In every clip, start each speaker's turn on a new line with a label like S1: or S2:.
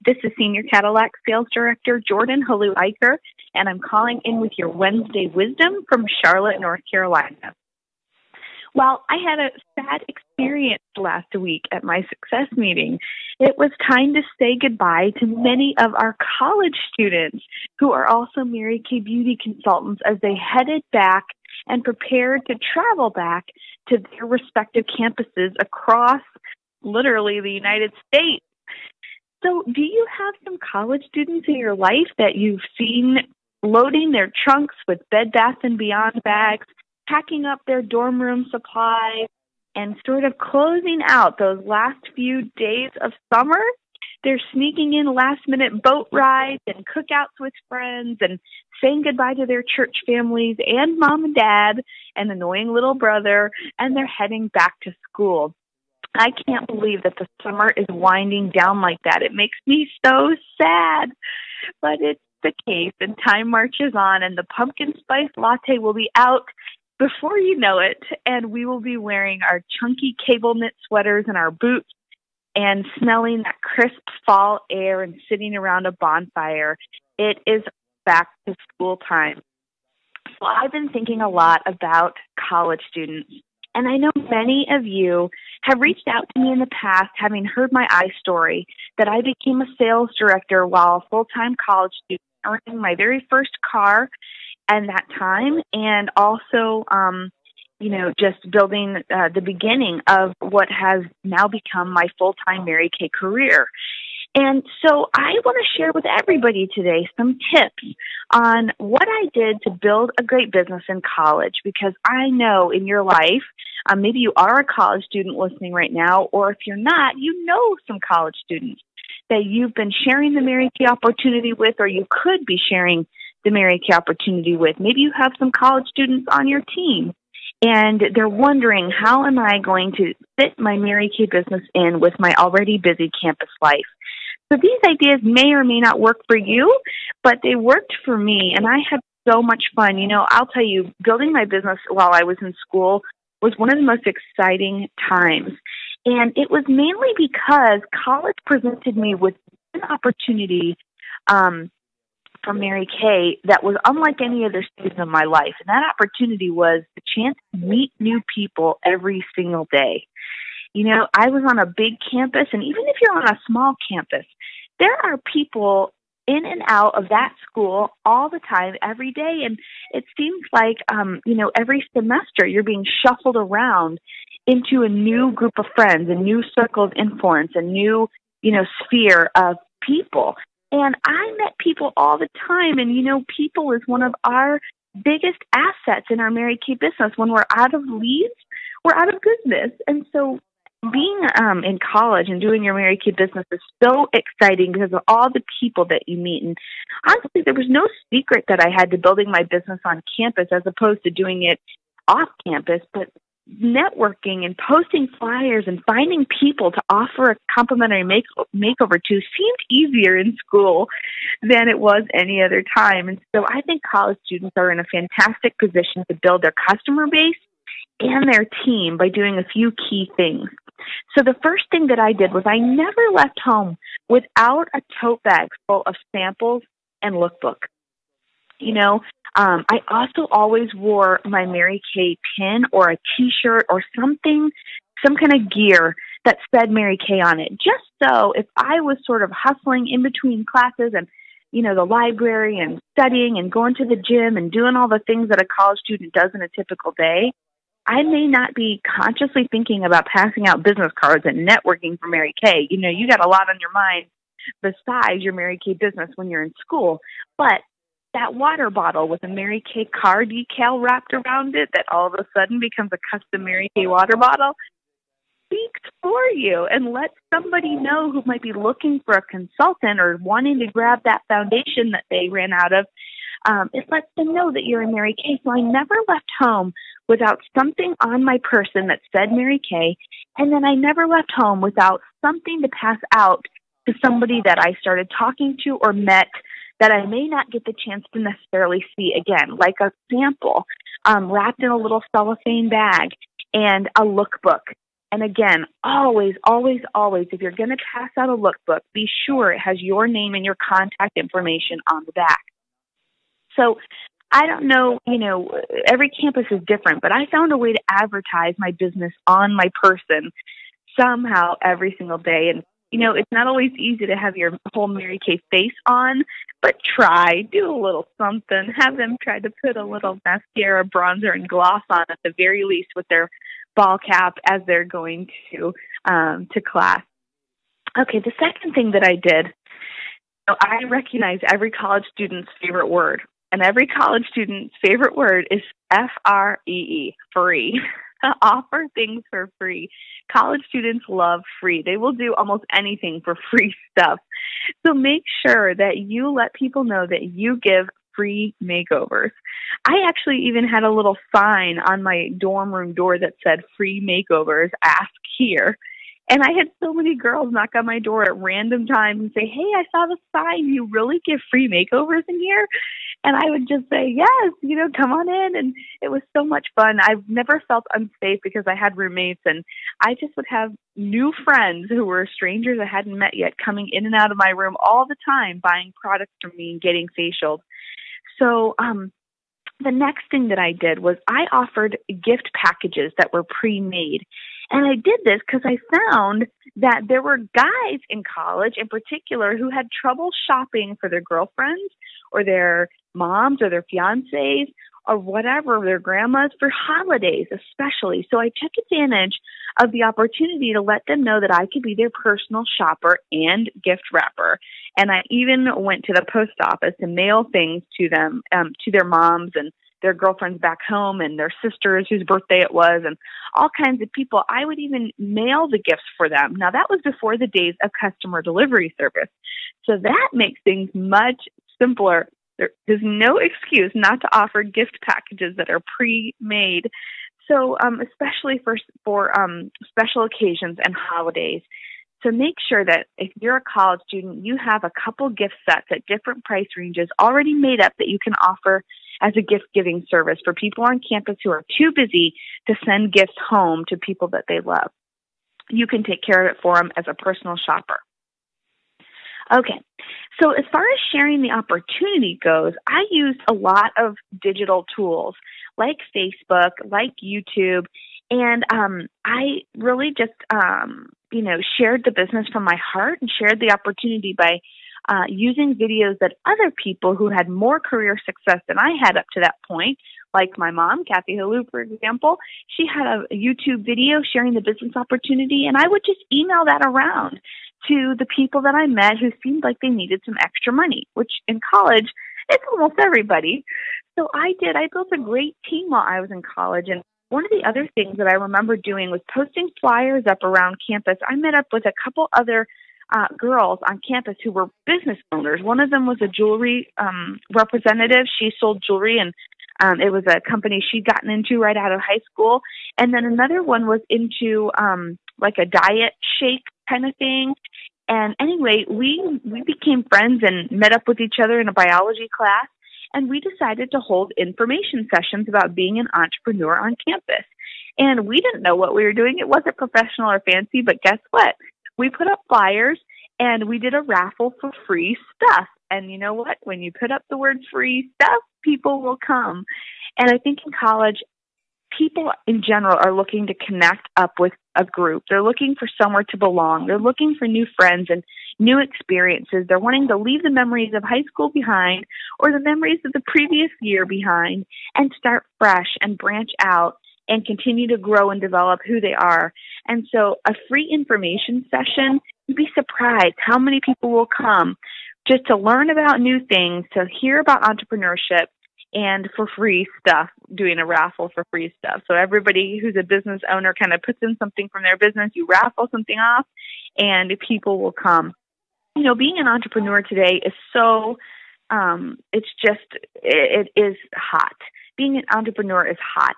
S1: This is Senior Cadillac Sales Director Jordan Halu-Eicher, and I'm calling in with your Wednesday wisdom from Charlotte, North Carolina. Well, I had a sad experience last week at my success meeting. It was time to say goodbye to many of our college students who are also Mary Kay Beauty consultants as they headed back and prepared to travel back to their respective campuses across literally the United States. So do you have some college students in your life that you've seen loading their trunks with Bed Bath & Beyond bags, packing up their dorm room supplies, and sort of closing out those last few days of summer? They're sneaking in last-minute boat rides and cookouts with friends and saying goodbye to their church families and mom and dad and annoying little brother, and they're heading back to school. I can't believe that the summer is winding down like that. It makes me so sad, but it's the case, and time marches on, and the pumpkin spice latte will be out before you know it, and we will be wearing our chunky cable knit sweaters and our boots and smelling that crisp fall air and sitting around a bonfire. It is back to school time. So I've been thinking a lot about college students, and I know many of you have reached out to me in the past, having heard my story, that I became a sales director while a full-time college student, earning my very first car and that time, and also, just building the beginning of what has now become my full-time Mary Kay career. And so I want to share with everybody today some tips on what I did to build a great business in college, because I know in your life, maybe you are a college student listening right now, or if you're not, you know some college students that you've been sharing the Mary Kay opportunity with, or you could be sharing the Mary Kay opportunity with. Maybe you have some college students on your team, and they're wondering, how am I going to fit my Mary Kay business in with my already busy campus life? So these ideas may or may not work for you, but they worked for me, and I had so much fun. I'll tell you, building my business while I was in school was one of the most exciting times. And it was mainly because college presented me with an opportunity for Mary Kay that was unlike any other season of my life. And that opportunity was the chance to meet new people every single day. I was on a big campus, and even if you're on a small campus, there are people in and out of that school all the time, every day. And it seems like, every semester you're being shuffled around into a new group of friends, a new circle of influence, a new, sphere of people. And I met people all the time. And, people is one of our biggest assets in our Mary Kay business. When we're out of leads, we're out of business. And so being in college and doing your Mary Kay business is so exciting because of all the people that you meet. And honestly, there was no secret that I had to building my business on campus as opposed to doing it off campus, but networking and posting flyers and finding people to offer a complimentary makeover to seemed easier in school than it was any other time. And so I think college students are in a fantastic position to build their customer base and their team by doing a few key things. So the first thing that I did was I never left home without a tote bag full of samples and lookbook. I also always wore my Mary Kay pin or a T-shirt or something, some kind of gear that said Mary Kay on it, just so if I was sort of hustling in between classes and, the library and studying and going to the gym and doing all the things that a college student does in a typical day, I may not be consciously thinking about passing out business cards and networking for Mary Kay. You got a lot on your mind besides your Mary Kay business when you're in school. But that water bottle with a Mary Kay car decal wrapped around it that all of a sudden becomes a custom Mary Kay water bottle speaks for you and lets somebody know who might be looking for a consultant or wanting to grab that foundation that they ran out of. It lets them know that you're a Mary Kay. So I never left home without something on my person that said Mary Kay, and then I never left home without something to pass out to somebody that I started talking to or met that I may not get the chance to necessarily see again, like a sample wrapped in a little cellophane bag and a lookbook And again, always, always, always, if you're going to pass out a lookbook, be sure it has your name and your contact information on the back. So I don't know, every campus is different, but I found a way to advertise my business on my person somehow every single day. And, it's not always easy to have your whole Mary Kay face on, but do a little something. Have them try to put a little mascara, bronzer, and gloss on at the very least with their ball cap as they're going to class. Okay, the second thing that I did, I recognize every college student's favorite word. And every college student's favorite word is FREE, free. Offer things for free. College students love free. They will do almost anything for free stuff. So make sure that you let people know that you give free makeovers. I actually even had a little sign on my dorm room door that said free makeovers, ask here. And I had so many girls knock on my door at random times and say, hey, I saw the sign. You really give free makeovers in here? And I would just say, yes, come on in. And it was so much fun. I've never felt unsafe because I had roommates, and I just would have new friends who were strangers I hadn't met yet coming in and out of my room all the time, buying products from me and getting facialed. So the next thing that I did was I offered gift packages that were pre-made. And I did this because I found that there were guys in college in particular who had trouble shopping for their girlfriends or their moms or their fiancés or whatever, their grandmas, for holidays especially. So I took advantage of the opportunity to let them know that I could be their personal shopper and gift wrapper. And I even went to the post office to mail things to them, to their moms and their girlfriends back home and their sisters whose birthday it was and all kinds of people. I would even mail the gifts for them. Now, that was before the days of customer delivery service. So that makes things much simpler. There's no excuse not to offer gift packages that are pre-made. So especially for special occasions and holidays. So make sure that if you're a college student, you have a couple gift sets at different price ranges already made up that you can offer as a gift-giving service for people on campus who are too busy to send gifts home to people that they love. You can take care of it for them as a personal shopper. Okay, so as far as sharing the opportunity goes, I used a lot of digital tools like Facebook, like YouTube, and I really just, shared the business from my heart and shared the opportunity by using videos that other people who had more career success than I had up to that point, like my mom, Kathy Halou, for example. She had a YouTube video sharing the business opportunity, and I would just email that around to the people that I met who seemed like they needed some extra money, which in college, it's almost everybody. So I built a great team while I was in college. And one of the other things that I remember doing was posting flyers up around campus. I met up with a couple other girls on campus who were business owners. One of them was a jewelry representative. She sold jewelry, and it was a company she'd gotten into right out of high school. And then another one was into like a diet shake kind of thing. And anyway, we became friends and met up with each other in a biology class. And we decided to hold information sessions about being an entrepreneur on campus. And we didn't know what we were doing. It wasn't professional or fancy, but guess what? We put up flyers and we did a raffle for free stuff. And you know what? When you put up the word free stuff, people will come. And I think in college, people in general are looking to connect up with a group. They're looking for somewhere to belong. They're looking for new friends and new experiences. They're wanting to leave the memories of high school behind or the memories of the previous year behind and start fresh and branch out and continue to grow and develop who they are. And so a free information session, you'd be surprised how many people will come just to learn about new things, to hear about entrepreneurship, and for free stuff, doing a raffle for free stuff. So everybody who's a business owner kind of puts in something from their business, you raffle something off, and people will come. You know, being an entrepreneur today is so, it is hot. Being an entrepreneur is hot.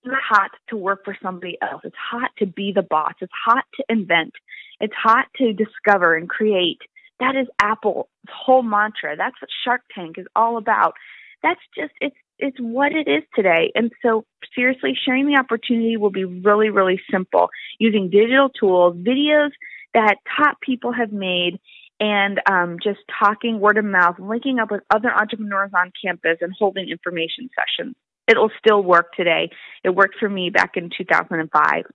S1: It's not hot to work for somebody else. It's hot to be the boss. It's hot to invent. It's hot to discover and create. That is Apple's whole mantra. That's what Shark Tank is all about. that's just, it's what it is today. And so seriously, sharing the opportunity will be really, really simple, using digital tools, videos that top people have made, and just talking word of mouth, linking up with other entrepreneurs on campus and holding information sessions. It'll still work today. It worked for me back in 2005.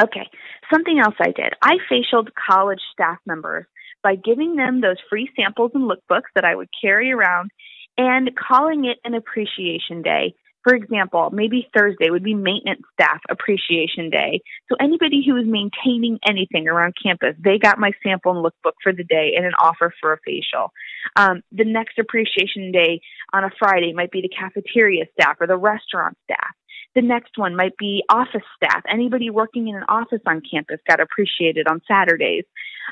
S1: Okay, something else I did. I facialed college staff members by giving them those free samples and lookbooks that I would carry around and calling it an appreciation day. For example, maybe Thursday would be maintenance staff appreciation day. So anybody who was maintaining anything around campus, they got my sample and lookbook for the day and an offer for a facial. The next appreciation day on a Friday might be the cafeteria staff or the restaurant staff. The next one might be office staff. Anybody working in an office on campus got appreciated on Saturdays.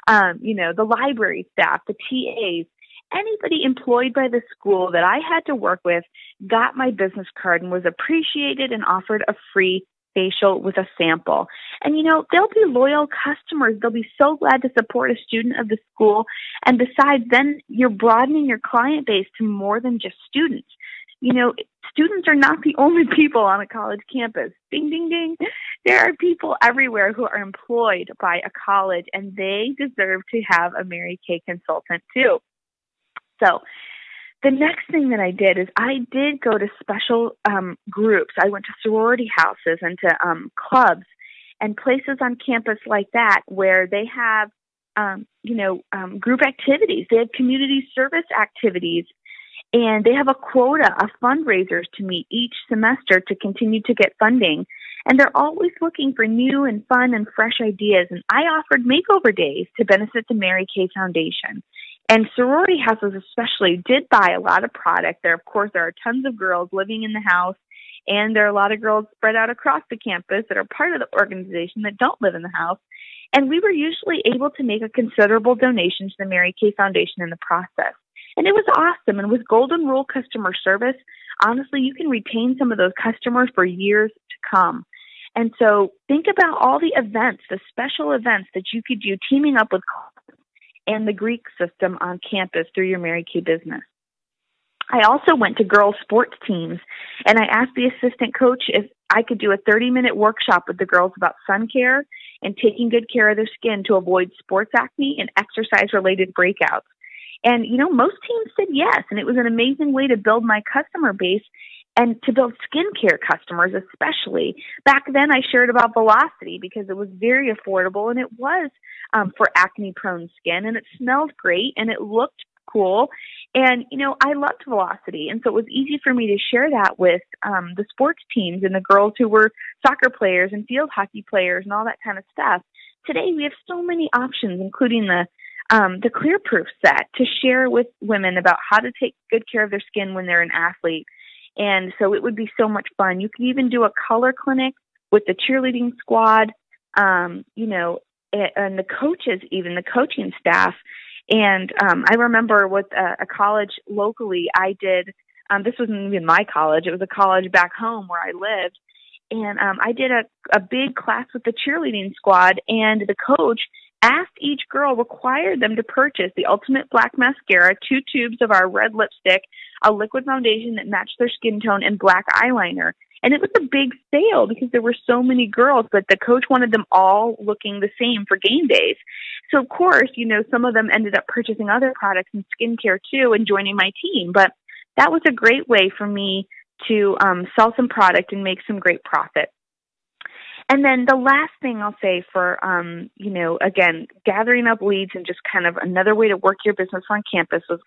S1: The library staff, the TAs, anybody employed by the school that I had to work with got my business card and was appreciated and offered a free facial with a sample. And, they'll be loyal customers. They'll be so glad to support a student of the school. And besides, then you're broadening your client base to more than just students. Students are not the only people on a college campus. Ding, ding, ding. There are people everywhere who are employed by a college, and they deserve to have a Mary Kay consultant too. So the next thing that I did is I did go to special groups. I went to sorority houses and to clubs and places on campus like that where they have, group activities. They have community service activities. And they have a quota of fundraisers to meet each semester to continue to get funding. And they're always looking for new and fun and fresh ideas. And I offered makeover days to benefit the Mary Kay Foundation. And sorority houses especially did buy a lot of product. There are tons of girls living in the house, and there are a lot of girls spread out across the campus that are part of the organization that don't live in the house. And we were usually able to make a considerable donation to the Mary Kay Foundation in the process. And it was awesome. And with Golden Rule customer service, honestly, you can retain some of those customers for years to come. And so think about all the events, the special events that you could do teaming up with and the Greek system on campus through your Mary Kay business. I also went to girls' sports teams, and I asked the assistant coach if I could do a 30-minute workshop with the girls about sun care and taking good care of their skin to avoid sports acne and exercise-related breakouts. And, most teams said yes, and it was an amazing way to build my customer base and to build skincare customers especially. Back then, I shared about Velocity because it was very affordable, and it was for acne-prone skin, and it smelled great, and it looked cool. And, I loved Velocity, and so it was easy for me to share that with the sports teams and the girls who were soccer players and field hockey players and all that kind of stuff. Today, we have so many options, including the Clear Proof set to share with women about how to take good care of their skin when they're an athlete. And so it would be so much fun. You could even do a color clinic with the cheerleading squad, and the coaches, even the coaching staff. And I remember with a college locally, I did, this wasn't even my college, it was a college back home where I lived. And I did a big class with the cheerleading squad, and the coach asked each girl, required them to purchase the Ultimate Black Mascara, 2 tubes of our red lipstick, a liquid foundation that matched their skin tone, and black eyeliner. And it was a big sale because there were so many girls, but the coach wanted them all looking the same for game days. So, of course, some of them ended up purchasing other products and skincare too and joining my team. But that was a great way for me to sell some product and make some great profit. And then the last thing I'll say for, again, gathering up leads and just kind of another way to work your business on campus was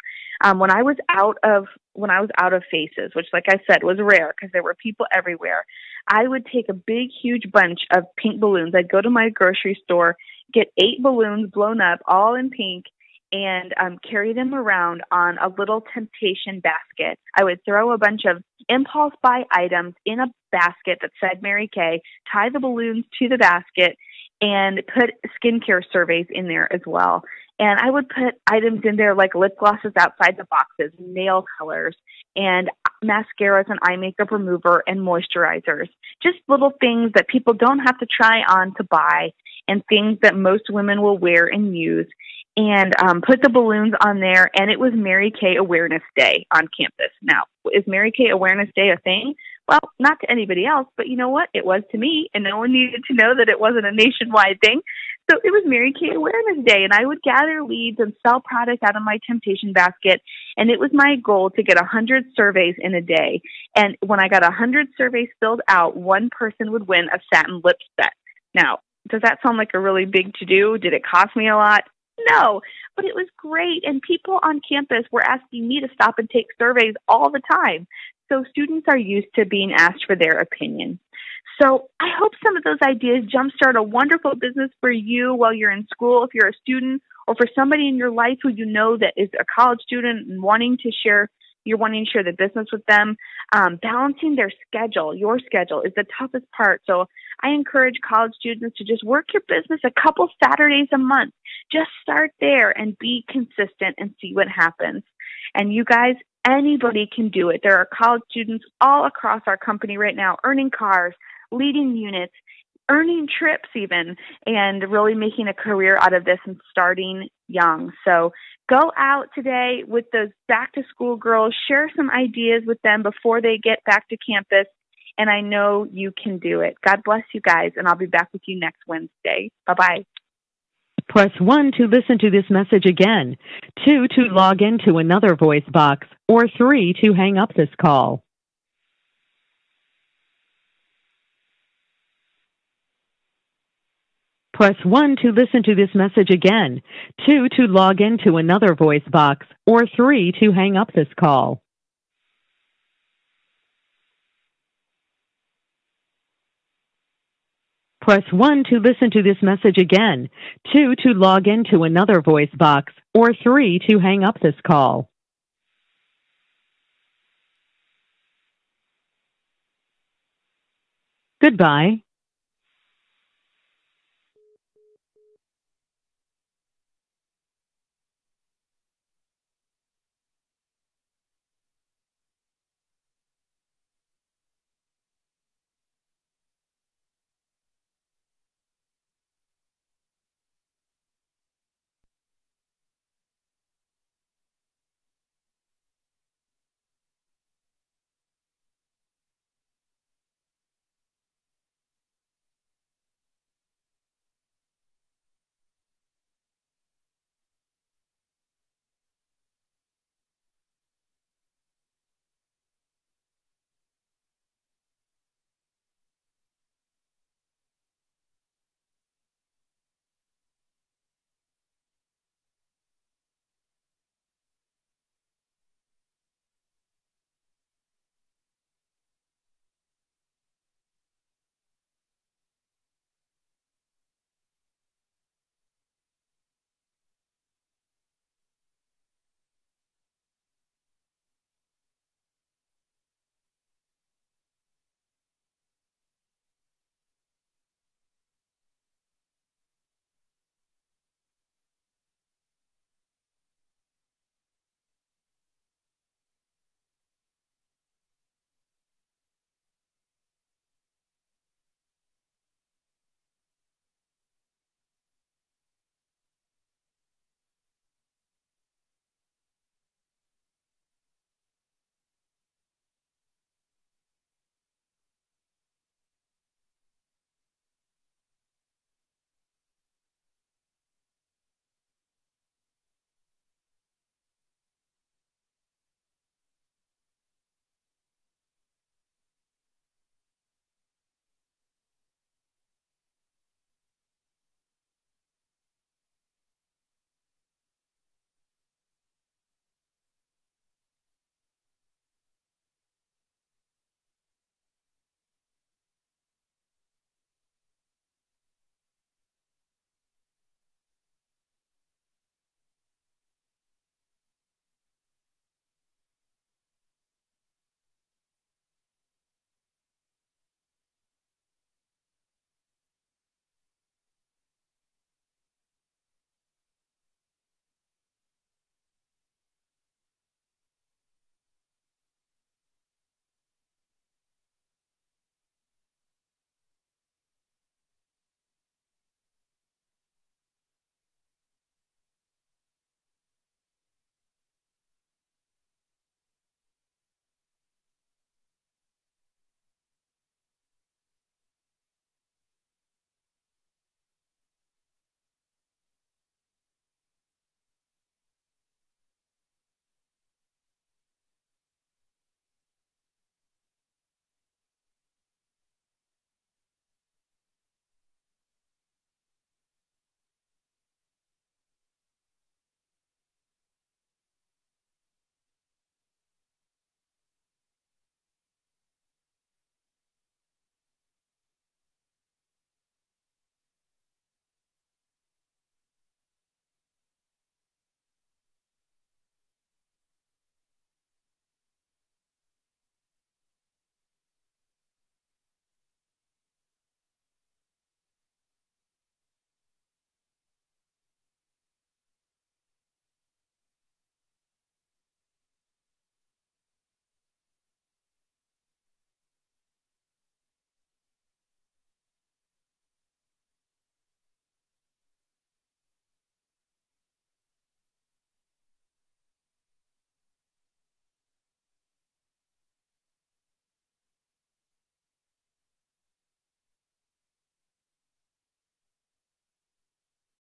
S1: when I was out of faces, which, like I said, was rare because there were people everywhere. I would take a big, huge bunch of pink balloons. I'd go to my grocery store, get 8 balloons blown up, all in pink, and carry them around on a little temptation basket. I would throw a bunch of impulse buy items in a basket that said Mary Kay, tie the balloons to the basket, and put skincare surveys in there as well. And I would put items in there like lip glosses outside the boxes, nail colors. And mascaras and eye makeup remover and moisturizers. Just little things that people don't have to try on to buy, and things that most women will wear and use. And put the balloons on there, and it was Mary Kay Awareness Day on campus. Now, is Mary Kay Awareness Day a thing? Well, not to anybody else, but you know what? It was to me, and no one needed to know that it wasn't a nationwide thing. So it was Mary Kay Awareness Day, and I would gather leads and sell product out of my temptation basket, and it was my goal to get 100 surveys in a day. And when I got 100 surveys filled out, one person would win a satin lip set. Now, does that sound like a really big to-do? Did it cost me a lot? No, but it was great, and people on campus were asking me to stop and take surveys all the time. So students are used to being asked for their opinion. So I hope some of those ideas jumpstart a wonderful business for you while you're in school, if you're a student, or for somebody in your life who you know that is a college student and you're wanting to share the business with them. Balancing their schedule, your schedule, is the toughest part. So I encourage college students to just work your business a couple Saturdays a month. Just start there and be consistent and see what happens. And you guys, anybody can do it. There are college students all across our company right now earning cars, leading units, earning trips even, and really making a career out of this and starting young. So go out today with those back-to-school girls, share some ideas with them before they get back to campus, and I know you can do it. God bless you guys, and I'll be back with you next Wednesday. Bye-bye.
S2: Press 1 to listen to this message again, 2 to log into another voice box, or 3 to hang up this call. Press 1 to listen to this message again, 2 to log into another voice box, or 3 to hang up this call. Press 1 to listen to this message again, 2 to log into another voice box, or 3 to hang up this call. Goodbye.